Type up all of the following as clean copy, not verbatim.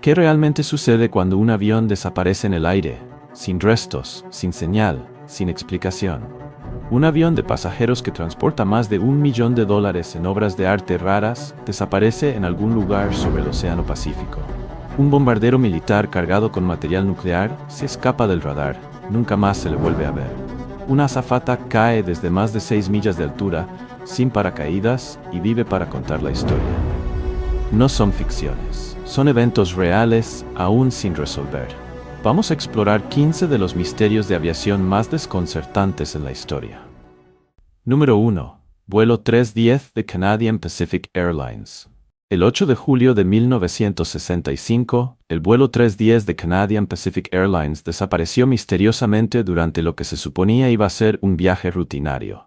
¿Qué realmente sucede cuando un avión desaparece en el aire, sin restos, sin señal, sin explicación? Un avión de pasajeros que transporta más de $1 millón en obras de arte raras desaparece en algún lugar sobre el Océano Pacífico. Un bombardero militar cargado con material nuclear se escapa del radar, nunca más se le vuelve a ver. Una azafata cae desde más de 6 millas de altura, sin paracaídas, y vive para contar la historia. No son ficciones, son eventos reales, aún sin resolver. Vamos a explorar 15 de los misterios de aviación más desconcertantes en la historia. Número 1. Vuelo 310 de Canadian Pacific Airlines. El 8 de julio de 1965, el vuelo 310 de Canadian Pacific Airlines desapareció misteriosamente durante lo que se suponía iba a ser un viaje rutinario.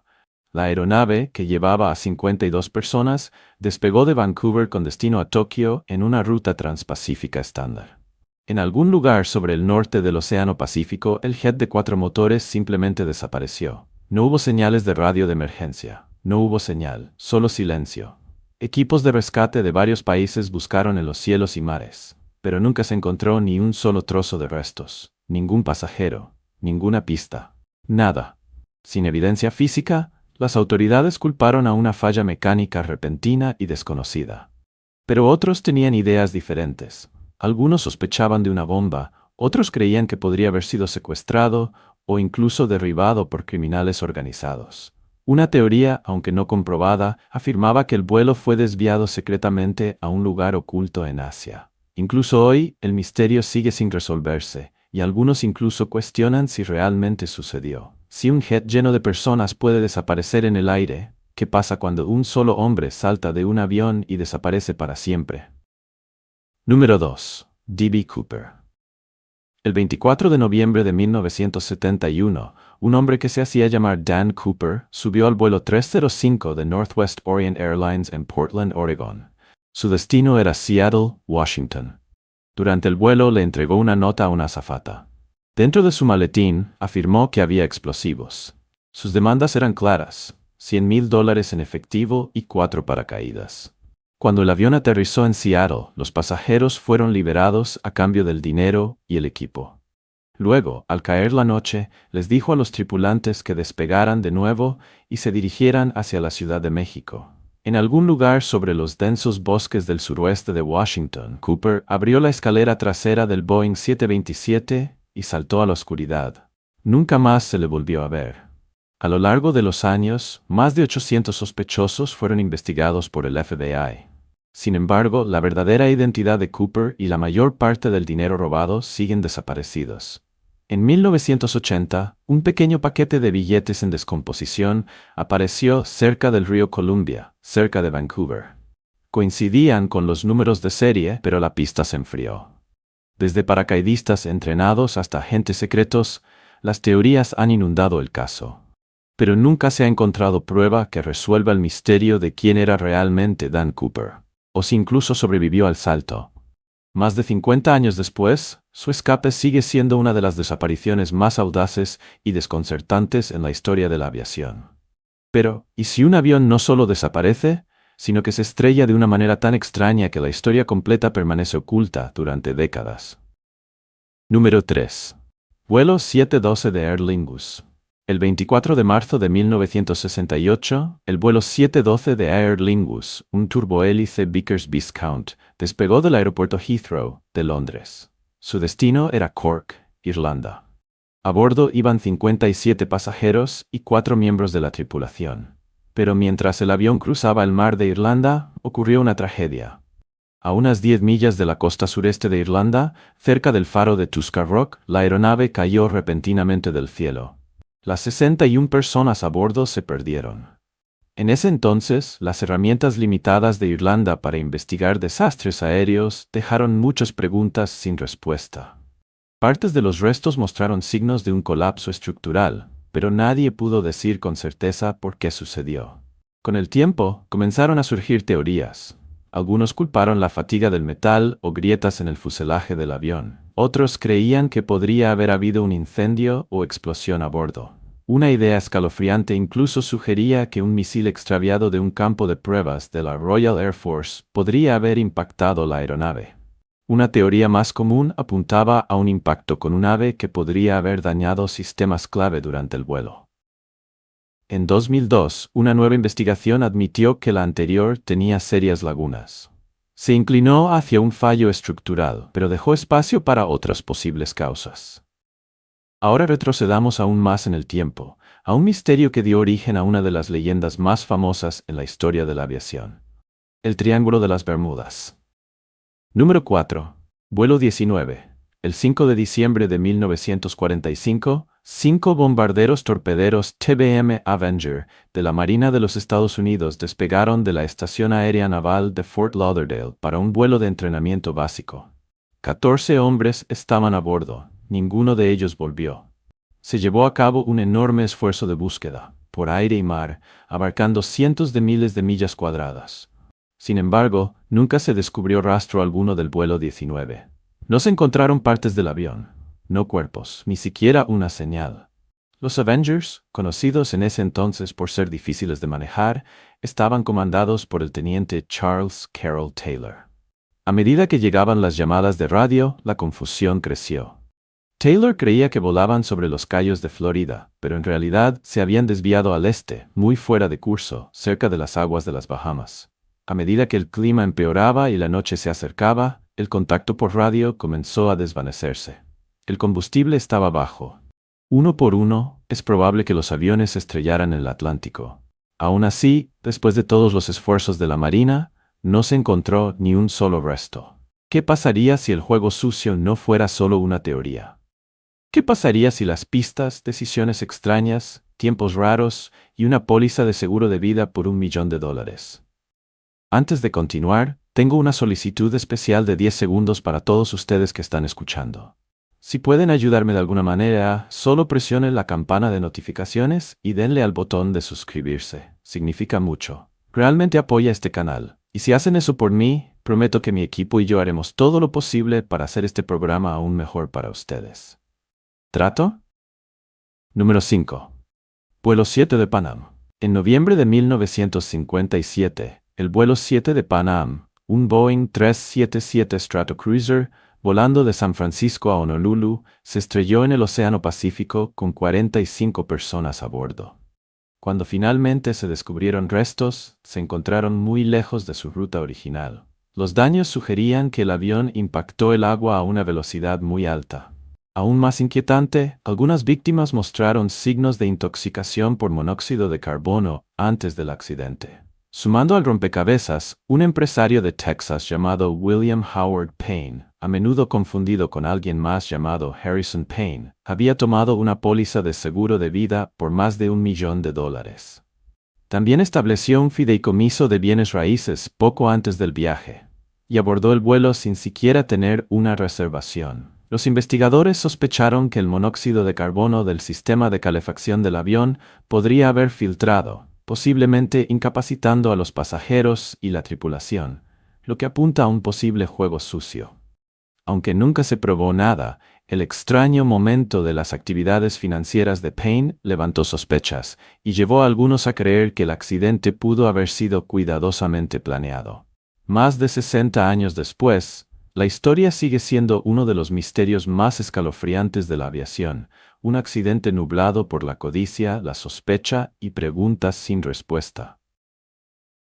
La aeronave, que llevaba a 52 personas, despegó de Vancouver con destino a Tokio en una ruta transpacífica estándar. En algún lugar sobre el norte del Océano Pacífico, el jet de 4 motores simplemente desapareció. No hubo señales de radio de emergencia. No hubo señal, solo silencio. Equipos de rescate de varios países buscaron en los cielos y mares, pero nunca se encontró ni un solo trozo de restos, ningún pasajero, ninguna pista, nada. Sin evidencia física, las autoridades culparon a una falla mecánica repentina y desconocida. Pero otros tenían ideas diferentes. Algunos sospechaban de una bomba, otros creían que podría haber sido secuestrado o incluso derribado por criminales organizados. Una teoría, aunque no comprobada, afirmaba que el vuelo fue desviado secretamente a un lugar oculto en Asia. Incluso hoy, el misterio sigue sin resolverse, y algunos incluso cuestionan si realmente sucedió. Si un jet lleno de personas puede desaparecer en el aire, ¿qué pasa cuando un solo hombre salta de un avión y desaparece para siempre? Número 2. D.B. Cooper. El 24 de noviembre de 1971, un hombre que se hacía llamar Dan Cooper subió al vuelo 305 de Northwest Orient Airlines en Portland, Oregon. Su destino era Seattle, Washington. Durante el vuelo le entregó una nota a una azafata. Dentro de su maletín afirmó que había explosivos. Sus demandas eran claras: $100,000 en efectivo y 4 paracaídas. Cuando el avión aterrizó en Seattle, los pasajeros fueron liberados a cambio del dinero y el equipo. Luego, al caer la noche, les dijo a los tripulantes que despegaran de nuevo y se dirigieran hacia la Ciudad de México. En algún lugar sobre los densos bosques del suroeste de Washington, Cooper abrió la escalera trasera del Boeing 727 y saltó a la oscuridad. Nunca más se le volvió a ver. A lo largo de los años, más de 800 sospechosos fueron investigados por el FBI. Sin embargo, la verdadera identidad de Cooper y la mayor parte del dinero robado siguen desaparecidos. En 1980, un pequeño paquete de billetes en descomposición apareció cerca del río Columbia, cerca de Vancouver. Coincidían con los números de serie, pero la pista se enfrió. Desde paracaidistas entrenados hasta agentes secretos, las teorías han inundado el caso. Pero nunca se ha encontrado prueba que resuelva el misterio de quién era realmente Dan Cooper, o si incluso sobrevivió al salto. Más de 50 años después, su escape sigue siendo una de las desapariciones más audaces y desconcertantes en la historia de la aviación. Pero, ¿y si un avión no solo desaparece, sino que se estrella de una manera tan extraña que la historia completa permanece oculta durante décadas? Número 3. Vuelo 712 de Aer Lingus. El 24 de marzo de 1968, el vuelo 712 de Aer Lingus, un turbohélice Vickers Viscount, despegó del aeropuerto Heathrow, de Londres. Su destino era Cork, Irlanda. A bordo iban 57 pasajeros y 4 miembros de la tripulación. Pero mientras el avión cruzaba el mar de Irlanda, ocurrió una tragedia. A unas 10 millas de la costa sureste de Irlanda, cerca del faro de Tuscarrock, la aeronave cayó repentinamente del cielo. Las 61 personas a bordo se perdieron. En ese entonces, las herramientas limitadas de Irlanda para investigar desastres aéreos dejaron muchas preguntas sin respuesta. Partes de los restos mostraron signos de un colapso estructural, pero nadie pudo decir con certeza por qué sucedió. Con el tiempo, comenzaron a surgir teorías. Algunos culparon la fatiga del metal o grietas en el fuselaje del avión. Otros creían que podría haber habido un incendio o explosión a bordo. Una idea escalofriante incluso sugería que un misil extraviado de un campo de pruebas de la Royal Air Force podría haber impactado la aeronave. Una teoría más común apuntaba a un impacto con un ave que podría haber dañado sistemas clave durante el vuelo. En 2002, una nueva investigación admitió que la anterior tenía serias lagunas. Se inclinó hacia un fallo estructural, pero dejó espacio para otras posibles causas. Ahora retrocedamos aún más en el tiempo, a un misterio que dio origen a una de las leyendas más famosas en la historia de la aviación: el Triángulo de las Bermudas. Número 4. Vuelo 19. El 5 de diciembre de 1945, 5 bombarderos torpederos TBM Avenger de la Marina de los Estados Unidos despegaron de la Estación Aérea Naval de Fort Lauderdale para un vuelo de entrenamiento básico. 14 hombres estaban a bordo, ninguno de ellos volvió. Se llevó a cabo un enorme esfuerzo de búsqueda, por aire y mar, abarcando cientos de miles de millas cuadradas. Sin embargo, nunca se descubrió rastro alguno del vuelo 19. No se encontraron partes del avión, no cuerpos, ni siquiera una señal. Los Avengers, conocidos en ese entonces por ser difíciles de manejar, estaban comandados por el teniente Charles Carroll Taylor. A medida que llegaban las llamadas de radio, la confusión creció. Taylor creía que volaban sobre los cayos de Florida, pero en realidad se habían desviado al este, muy fuera de curso, cerca de las aguas de las Bahamas. A medida que el clima empeoraba y la noche se acercaba, el contacto por radio comenzó a desvanecerse. El combustible estaba bajo. Uno por uno, es probable que los aviones se estrellaran en el Atlántico. Aún así, después de todos los esfuerzos de la Marina, no se encontró ni un solo resto. ¿Qué pasaría si el juego sucio no fuera solo una teoría? ¿Qué pasaría si las pistas, decisiones extrañas, tiempos raros y una póliza de seguro de vida por $1 millón? Antes de continuar, tengo una solicitud especial de 10 segundos para todos ustedes que están escuchando. Si pueden ayudarme de alguna manera, solo presionen la campana de notificaciones y denle al botón de suscribirse. Significa mucho. Realmente apoya este canal. Y si hacen eso por mí, prometo que mi equipo y yo haremos todo lo posible para hacer este programa aún mejor para ustedes. ¿Trato? Número 5. Vuelo 7 de Pan Am. En noviembre de 1957, el vuelo 7 de Pan Am, un Boeing 377 Stratocruiser, volando de San Francisco a Honolulu, se estrelló en el Océano Pacífico con 45 personas a bordo. Cuando finalmente se descubrieron restos, se encontraron muy lejos de su ruta original. Los daños sugerían que el avión impactó el agua a una velocidad muy alta. Aún más inquietante, algunas víctimas mostraron signos de intoxicación por monóxido de carbono antes del accidente. Sumando al rompecabezas, un empresario de Texas llamado William Howard Payne, a menudo confundido con alguien más llamado Harrison Payne, había tomado una póliza de seguro de vida por más de $1 millón. También estableció un fideicomiso de bienes raíces poco antes del viaje, y abordó el vuelo sin siquiera tener una reservación. Los investigadores sospecharon que el monóxido de carbono del sistema de calefacción del avión podría haber filtrado, posiblemente incapacitando a los pasajeros y la tripulación, lo que apunta a un posible juego sucio. Aunque nunca se probó nada, el extraño momento de las actividades financieras de Payne levantó sospechas y llevó a algunos a creer que el accidente pudo haber sido cuidadosamente planeado. Más de 60 años después, la historia sigue siendo uno de los misterios más escalofriantes de la aviación, un accidente nublado por la codicia, la sospecha y preguntas sin respuesta.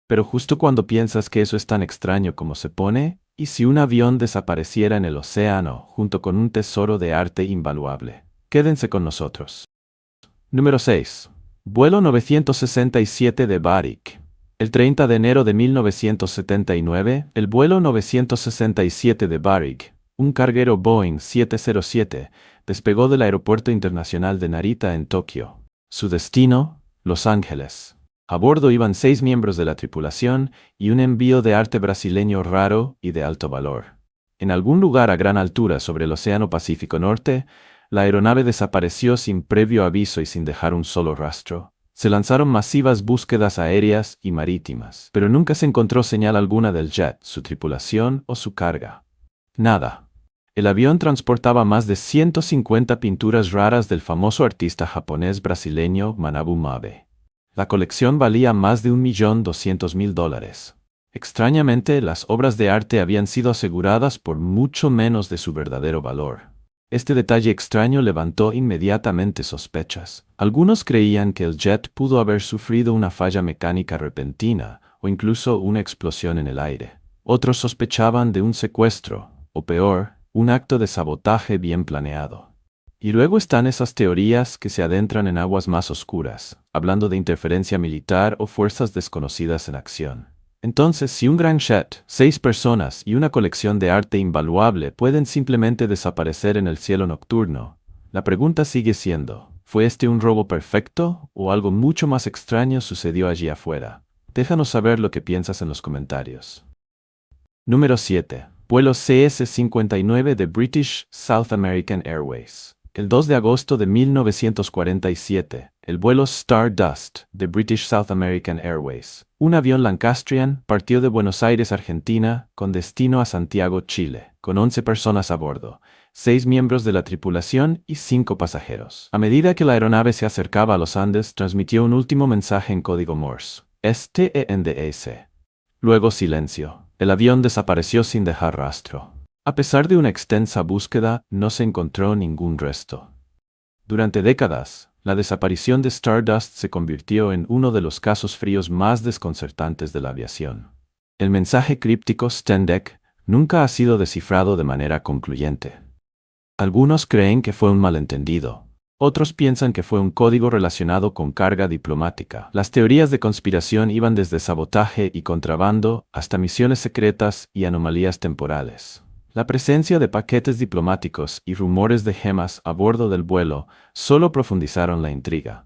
Pero justo cuando piensas que eso es tan extraño como se pone, ¿y si un avión desapareciera en el océano junto con un tesoro de arte invaluable? Quédense con nosotros. Número 6. Vuelo 967 de Varig. El 30 de enero de 1979, el vuelo 967 de Varig, un carguero Boeing 707, despegó del Aeropuerto Internacional de Narita en Tokio. Su destino, Los Ángeles. A bordo iban 6 miembros de la tripulación y un envío de arte brasileño raro y de alto valor. En algún lugar a gran altura sobre el Océano Pacífico Norte, la aeronave desapareció sin previo aviso y sin dejar un solo rastro. Se lanzaron masivas búsquedas aéreas y marítimas, pero nunca se encontró señal alguna del jet, su tripulación o su carga. Nada. El avión transportaba más de 150 pinturas raras del famoso artista japonés brasileño Manabu Mabe. La colección valía más de $1.200.000. Extrañamente, las obras de arte habían sido aseguradas por mucho menos de su verdadero valor. Este detalle extraño levantó inmediatamente sospechas. Algunos creían que el jet pudo haber sufrido una falla mecánica repentina o incluso una explosión en el aire. Otros sospechaban de un secuestro, o peor, un acto de sabotaje bien planeado. Y luego están esas teorías que se adentran en aguas más oscuras, hablando de interferencia militar o fuerzas desconocidas en acción. Entonces, si un gran jet, 6 personas y una colección de arte invaluable pueden simplemente desaparecer en el cielo nocturno, la pregunta sigue siendo, ¿fue este un robo perfecto o algo mucho más extraño sucedió allí afuera? Déjanos saber lo que piensas en los comentarios. Número 7. Vuelo CS-59 de British South American Airways. El 2 de agosto de 1947, el vuelo Stardust de British South American Airways, un avión Lancastrian, partió de Buenos Aires, Argentina, con destino a Santiago, Chile, con 11 personas a bordo, 6 miembros de la tripulación y 5 pasajeros. A medida que la aeronave se acercaba a los Andes, transmitió un último mensaje en código Morse, STENDS. Luego silencio. El avión desapareció sin dejar rastro. A pesar de una extensa búsqueda, no se encontró ningún resto. Durante décadas, la desaparición de Stardust se convirtió en uno de los casos fríos más desconcertantes de la aviación. El mensaje críptico STENDEC nunca ha sido descifrado de manera concluyente. Algunos creen que fue un malentendido. Otros piensan que fue un código relacionado con carga diplomática. Las teorías de conspiración iban desde sabotaje y contrabando hasta misiones secretas y anomalías temporales. La presencia de paquetes diplomáticos y rumores de gemas a bordo del vuelo solo profundizaron la intriga.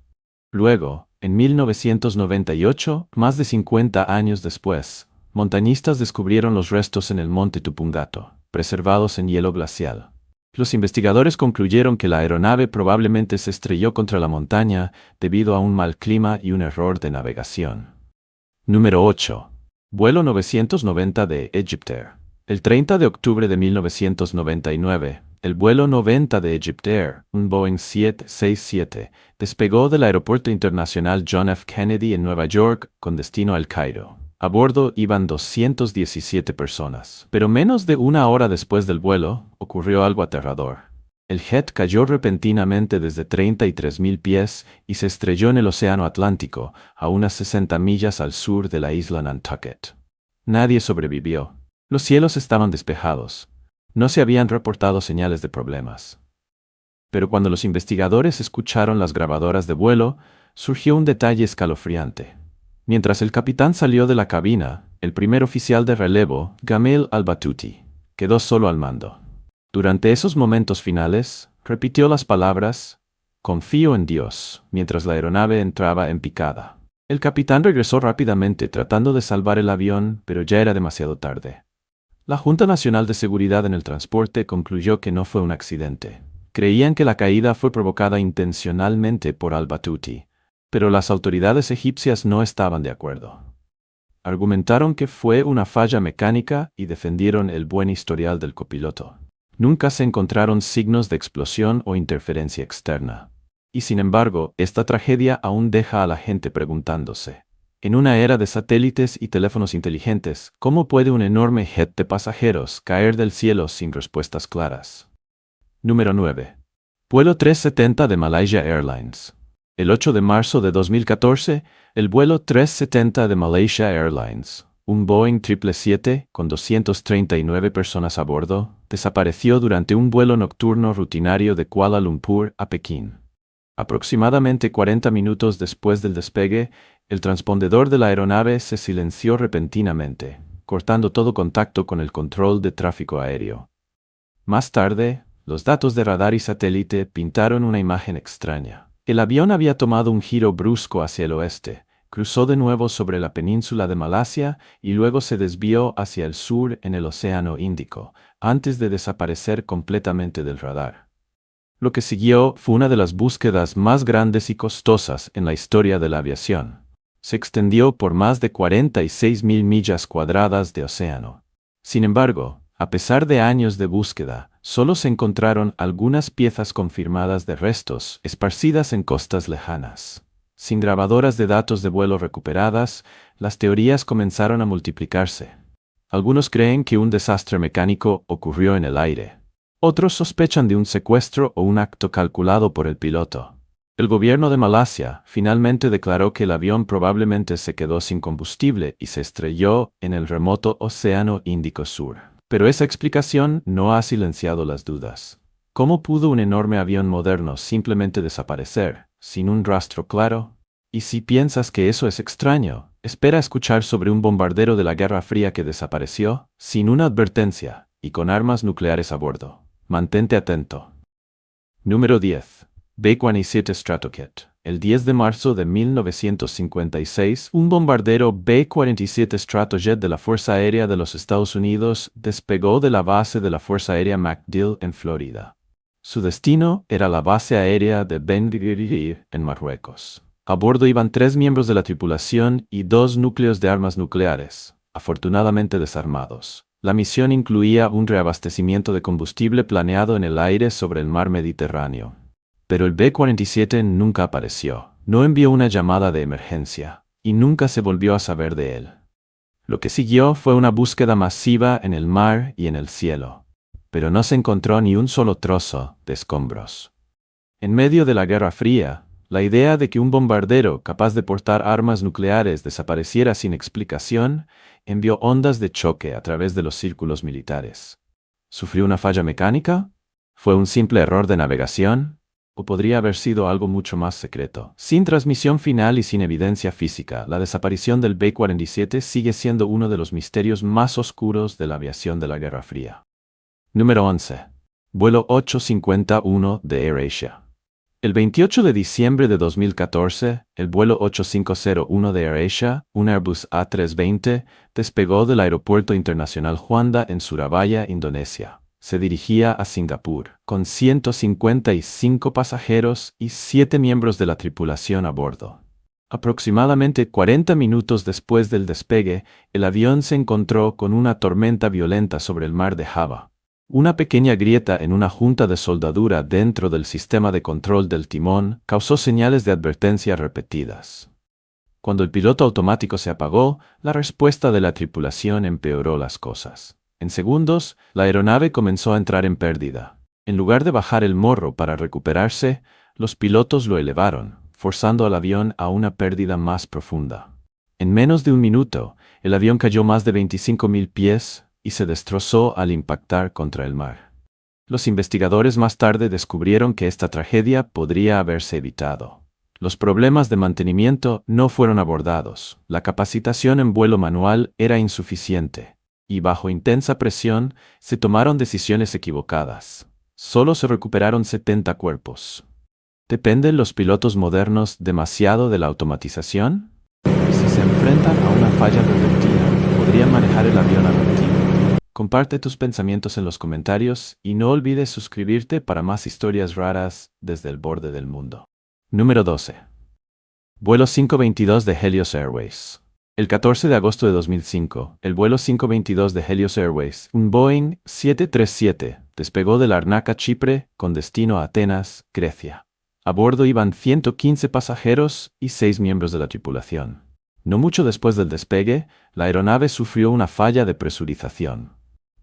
Luego, en 1998, más de 50 años después, montañistas descubrieron los restos en el monte Tupungato, preservados en hielo glacial. Los investigadores concluyeron que la aeronave probablemente se estrelló contra la montaña debido a un mal clima y un error de navegación. Número 8. Vuelo 990 de Egyptair. El 30 de octubre de 1999, el vuelo 90 de Egyptair, un Boeing 767, despegó del Aeropuerto Internacional John F. Kennedy en Nueva York con destino a El Cairo. A bordo iban 217 personas. Pero menos de una hora después del vuelo, ocurrió algo aterrador. El jet cayó repentinamente desde 33.000 pies y se estrelló en el Océano Atlántico, a unas 60 millas al sur de la isla Nantucket. Nadie sobrevivió. Los cielos estaban despejados. No se habían reportado señales de problemas. Pero cuando los investigadores escucharon las grabadoras de vuelo, surgió un detalle escalofriante. Mientras el capitán salió de la cabina, el primer oficial de relevo, Gamil al-Battuti, quedó solo al mando. Durante esos momentos finales, repitió las palabras, «Confío en Dios», mientras la aeronave entraba en picada. El capitán regresó rápidamente tratando de salvar el avión, pero ya era demasiado tarde. La Junta Nacional de Seguridad en el Transporte concluyó que no fue un accidente. Creían que la caída fue provocada intencionalmente por al-Battuti, pero las autoridades egipcias no estaban de acuerdo. Argumentaron que fue una falla mecánica y defendieron el buen historial del copiloto. Nunca se encontraron signos de explosión o interferencia externa. Y sin embargo, esta tragedia aún deja a la gente preguntándose. En una era de satélites y teléfonos inteligentes, ¿cómo puede un enorme jet de pasajeros caer del cielo sin respuestas claras? Número 9. Vuelo 370 de Malaysia Airlines. El 8 de marzo de 2014, el vuelo 370 de Malaysia Airlines, un Boeing 777 con 239 personas a bordo, desapareció durante un vuelo nocturno rutinario de Kuala Lumpur a Pekín. Aproximadamente 40 minutos después del despegue, el transpondedor de la aeronave se silenció repentinamente, cortando todo contacto con el control de tráfico aéreo. Más tarde, los datos de radar y satélite pintaron una imagen extraña. El avión había tomado un giro brusco hacia el oeste, cruzó de nuevo sobre la península de Malasia y luego se desvió hacia el sur en el Océano Índico, antes de desaparecer completamente del radar. Lo que siguió fue una de las búsquedas más grandes y costosas en la historia de la aviación. Se extendió por más de 46.000 millas cuadradas de océano. Sin embargo, a pesar de años de búsqueda, solo se encontraron algunas piezas confirmadas de restos esparcidas en costas lejanas. Sin grabadoras de datos de vuelo recuperadas, las teorías comenzaron a multiplicarse. Algunos creen que un desastre mecánico ocurrió en el aire. Otros sospechan de un secuestro o un acto calculado por el piloto. El gobierno de Malasia finalmente declaró que el avión probablemente se quedó sin combustible y se estrelló en el remoto Océano Índico Sur. Pero esa explicación no ha silenciado las dudas. ¿Cómo pudo un enorme avión moderno simplemente desaparecer, sin un rastro claro? Y si piensas que eso es extraño, espera escuchar sobre un bombardero de la Guerra Fría que desapareció, sin una advertencia, y con armas nucleares a bordo. Mantente atento. Número 10. B-47 Stratojet. El 10 de marzo de 1956, un bombardero B-47 Stratojet de la Fuerza Aérea de los Estados Unidos despegó de la base de la Fuerza Aérea MacDill en Florida. Su destino era la base aérea de Ben Guerir en Marruecos. A bordo iban 3 miembros de la tripulación y 2 núcleos de armas nucleares, afortunadamente desarmados. La misión incluía un reabastecimiento de combustible planeado en el aire sobre el mar Mediterráneo. Pero el B-47 nunca apareció, no envió una llamada de emergencia, y nunca se volvió a saber de él. Lo que siguió fue una búsqueda masiva en el mar y en el cielo, pero no se encontró ni un solo trozo de escombros. En medio de la Guerra Fría, la idea de que un bombardero capaz de portar armas nucleares desapareciera sin explicación envió ondas de choque a través de los círculos militares. ¿Sufrió una falla mecánica? ¿Fue un simple error de navegación? ¿O podría haber sido algo mucho más secreto? Sin transmisión final y sin evidencia física, la desaparición del B-47 sigue siendo uno de los misterios más oscuros de la aviación de la Guerra Fría. Número 11. Vuelo 851 de AirAsia. El 28 de diciembre de 2014, el vuelo 8501 de AirAsia, un Airbus A320, despegó del Aeropuerto Internacional Juanda en Surabaya, Indonesia. Se dirigía a Singapur, con 155 pasajeros y 7 miembros de la tripulación a bordo. Aproximadamente 40 minutos después del despegue, el avión se encontró con una tormenta violenta sobre el mar de Java. Una pequeña grieta en una junta de soldadura dentro del sistema de control del timón causó señales de advertencia repetidas. Cuando el piloto automático se apagó, la respuesta de la tripulación empeoró las cosas. En segundos, la aeronave comenzó a entrar en pérdida. En lugar de bajar el morro para recuperarse, los pilotos lo elevaron, forzando al avión a una pérdida más profunda. En menos de un minuto, el avión cayó más de 25.000 pies y se destrozó al impactar contra el mar. Los investigadores más tarde descubrieron que esta tragedia podría haberse evitado. Los problemas de mantenimiento no fueron abordados, la capacitación en vuelo manual era insuficiente, y bajo intensa presión se tomaron decisiones equivocadas. Solo se recuperaron 70 cuerpos. ¿Dependen los pilotos modernos demasiado de la automatización? Si se enfrentan a una falla repentina, ¿podrían manejar el avión a continuo? Comparte tus pensamientos en los comentarios y no olvides suscribirte para más historias raras desde el borde del mundo. Número 12. Vuelo 522 de Helios Airways. El 14 de agosto de 2005, el vuelo 522 de Helios Airways, un Boeing 737, despegó de Larnaca, Chipre, con destino a Atenas, Grecia. A bordo iban 115 pasajeros y 6 miembros de la tripulación. No mucho después del despegue, la aeronave sufrió una falla de presurización.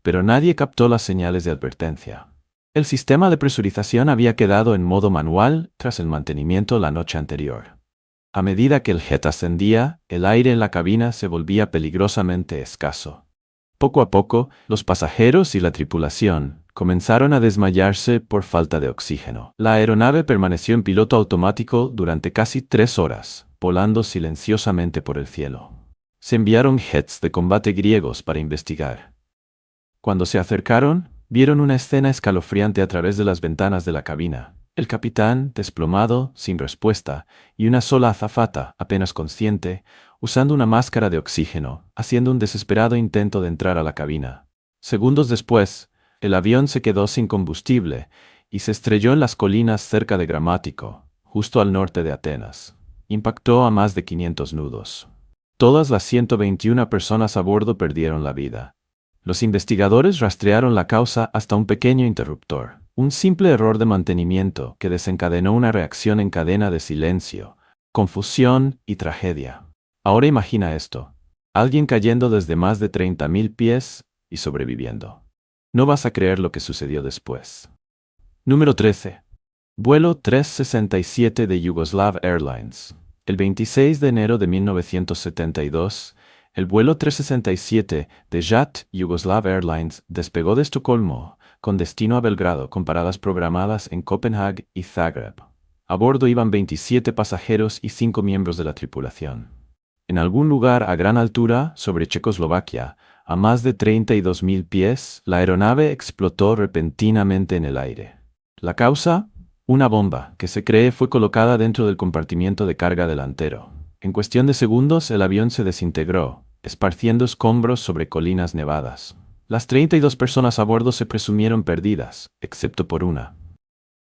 Pero nadie captó las señales de advertencia. El sistema de presurización había quedado en modo manual tras el mantenimiento la noche anterior. A medida que el jet ascendía, el aire en la cabina se volvía peligrosamente escaso. Poco a poco, los pasajeros y la tripulación comenzaron a desmayarse por falta de oxígeno. La aeronave permaneció en piloto automático durante casi 3 horas, volando silenciosamente por el cielo. Se enviaron jets de combate griegos para investigar. Cuando se acercaron, vieron una escena escalofriante a través de las ventanas de la cabina. El capitán, desplomado, sin respuesta, y una sola azafata, apenas consciente, usando una máscara de oxígeno, haciendo un desesperado intento de entrar a la cabina. Segundos después, el avión se quedó sin combustible y se estrelló en las colinas cerca de Gramático, justo al norte de Atenas. Impactó a más de 500 nudos. Todas las 121 personas a bordo perdieron la vida. Los investigadores rastrearon la causa hasta un pequeño interruptor, un simple error de mantenimiento que desencadenó una reacción en cadena de silencio, confusión y tragedia. Ahora imagina esto. Alguien cayendo desde más de 30.000 pies y sobreviviendo. No vas a creer lo que sucedió después. Número 13. Vuelo 367 de Yugoslav Airlines. El 26 de enero de 1972, el vuelo 367 de JAT Yugoslav Airlines despegó de Estocolmo con destino a Belgrado con paradas programadas en Copenhague y Zagreb. A bordo iban 27 pasajeros y 5 miembros de la tripulación. En algún lugar a gran altura, sobre Checoslovaquia, a más de 32.000 pies, la aeronave explotó repentinamente en el aire. ¿La causa? Una bomba, que se cree fue colocada dentro del compartimiento de carga delantero. En cuestión de segundos, el avión se desintegró, esparciendo escombros sobre colinas nevadas. Las 32 personas a bordo se presumieron perdidas, excepto por una.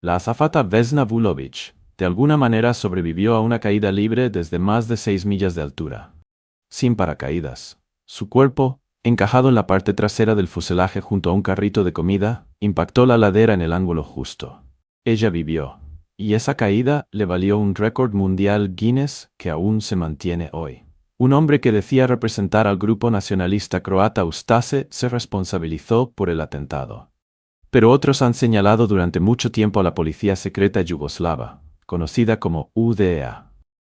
La azafata Vesna Vulović, de alguna manera sobrevivió a una caída libre desde más de 6 millas de altura. Sin paracaídas. Su cuerpo, encajado en la parte trasera del fuselaje junto a un carrito de comida, impactó la ladera en el ángulo justo. Ella vivió, y esa caída le valió un récord mundial Guinness que aún se mantiene hoy. Un hombre que decía representar al grupo nacionalista croata Ustaše se responsabilizó por el atentado. Pero otros han señalado durante mucho tiempo a la policía secreta yugoslava, conocida como UDA.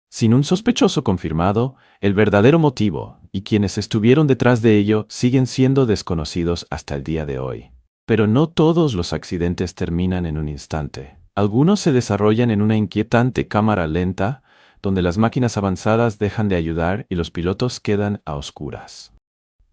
Sin un sospechoso confirmado, el verdadero motivo y quienes estuvieron detrás de ello siguen siendo desconocidos hasta el día de hoy. Pero no todos los accidentes terminan en un instante. Algunos se desarrollan en una inquietante cámara lenta, donde las máquinas avanzadas dejan de ayudar y los pilotos quedan a oscuras.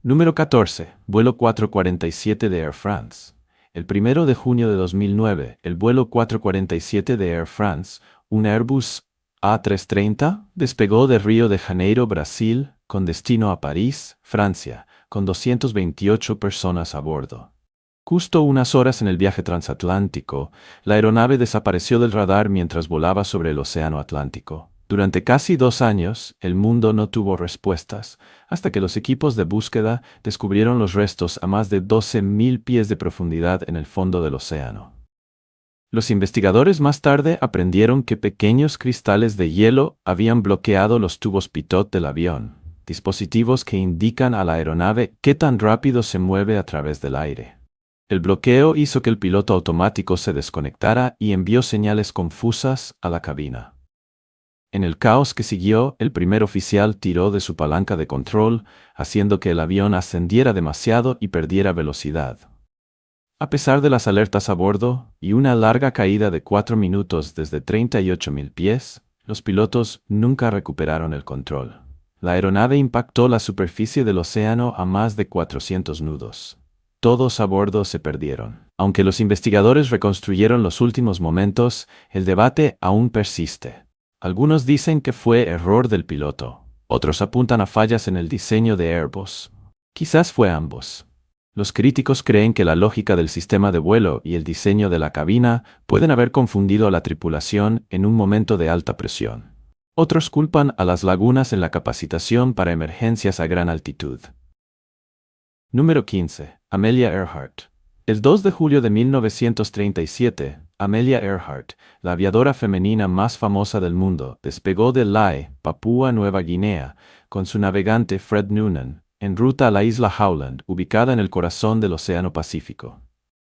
Número 14. Vuelo 447 de Air France. El 1 de junio de 2009, el vuelo 447 de Air France, un Airbus A330, despegó de Río de Janeiro, Brasil, con destino a París, Francia, con 228 personas a bordo. Justo unas horas en el viaje transatlántico, la aeronave desapareció del radar mientras volaba sobre el Océano Atlántico. Durante casi 2 años, el mundo no tuvo respuestas, hasta que los equipos de búsqueda descubrieron los restos a más de 12.000 pies de profundidad en el fondo del océano. Los investigadores más tarde aprendieron que pequeños cristales de hielo habían bloqueado los tubos pitot del avión, dispositivos que indican a la aeronave qué tan rápido se mueve a través del aire. El bloqueo hizo que el piloto automático se desconectara y envió señales confusas a la cabina. En el caos que siguió, el primer oficial tiró de su palanca de control, haciendo que el avión ascendiera demasiado y perdiera velocidad. A pesar de las alertas a bordo y una larga caída de 4 minutos desde 38.000 pies, los pilotos nunca recuperaron el control. La aeronave impactó la superficie del océano a más de 400 nudos. Todos a bordo se perdieron. Aunque los investigadores reconstruyeron los últimos momentos, el debate aún persiste. Algunos dicen que fue error del piloto. Otros apuntan a fallas en el diseño de Airbus. Quizás fue ambos. Los críticos creen que la lógica del sistema de vuelo y el diseño de la cabina pueden haber confundido a la tripulación en un momento de alta presión. Otros culpan a las lagunas en la capacitación para emergencias a gran altitud. Número 15. Amelia Earhart. El 2 de julio de 1937, Amelia Earhart, la aviadora femenina más famosa del mundo, despegó de Lae, Papúa Nueva Guinea, con su navegante Fred Noonan, en ruta a la isla Howland, ubicada en el corazón del Océano Pacífico.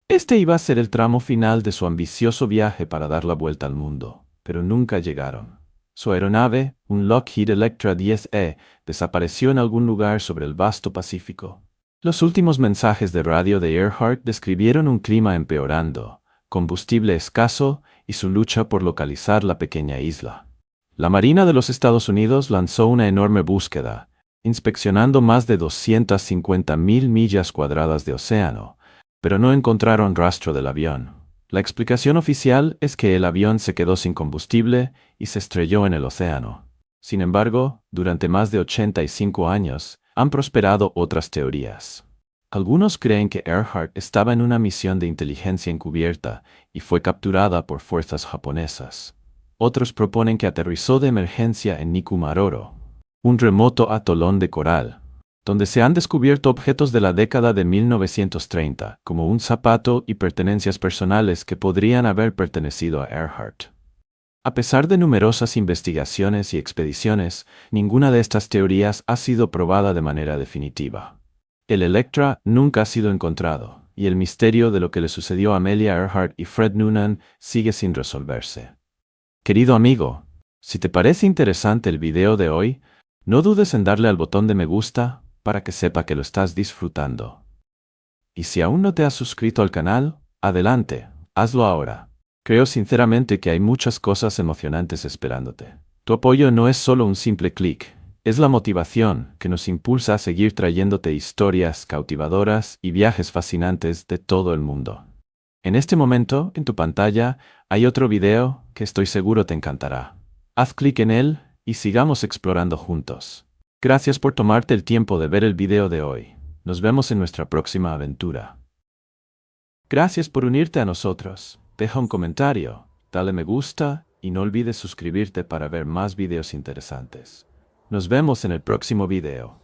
Este iba a ser el tramo final de su ambicioso viaje para dar la vuelta al mundo, pero nunca llegaron. Su aeronave, un Lockheed Electra 10E, desapareció en algún lugar sobre el vasto Pacífico. Los últimos mensajes de radio de Earhart describieron un clima empeorando, combustible escaso y su lucha por localizar la pequeña isla. La Marina de los Estados Unidos lanzó una enorme búsqueda, inspeccionando más de 250.000 millas cuadradas de océano, pero no encontraron rastro del avión. La explicación oficial es que el avión se quedó sin combustible y se estrelló en el océano. Sin embargo, durante más de 85 años, han prosperado otras teorías. Algunos creen que Earhart estaba en una misión de inteligencia encubierta y fue capturada por fuerzas japonesas. Otros proponen que aterrizó de emergencia en Nikumaroro, un remoto atolón de coral, donde se han descubierto objetos de la década de 1930, como un zapato y pertenencias personales que podrían haber pertenecido a Earhart. A pesar de numerosas investigaciones y expediciones, ninguna de estas teorías ha sido probada de manera definitiva. El Electra nunca ha sido encontrado, y el misterio de lo que le sucedió a Amelia Earhart y Fred Noonan sigue sin resolverse. Querido amigo, si te parece interesante el video de hoy, no dudes en darle al botón de me gusta para que sepa que lo estás disfrutando. Y si aún no te has suscrito al canal, adelante, hazlo ahora. Creo sinceramente que hay muchas cosas emocionantes esperándote. Tu apoyo no es solo un simple clic, es la motivación que nos impulsa a seguir trayéndote historias cautivadoras y viajes fascinantes de todo el mundo. En este momento, en tu pantalla, hay otro video que estoy seguro te encantará. Haz clic en él y sigamos explorando juntos. Gracias por tomarte el tiempo de ver el video de hoy. Nos vemos en nuestra próxima aventura. Gracias por unirte a nosotros. Deja un comentario, dale me gusta y no olvides suscribirte para ver más videos interesantes. Nos vemos en el próximo video.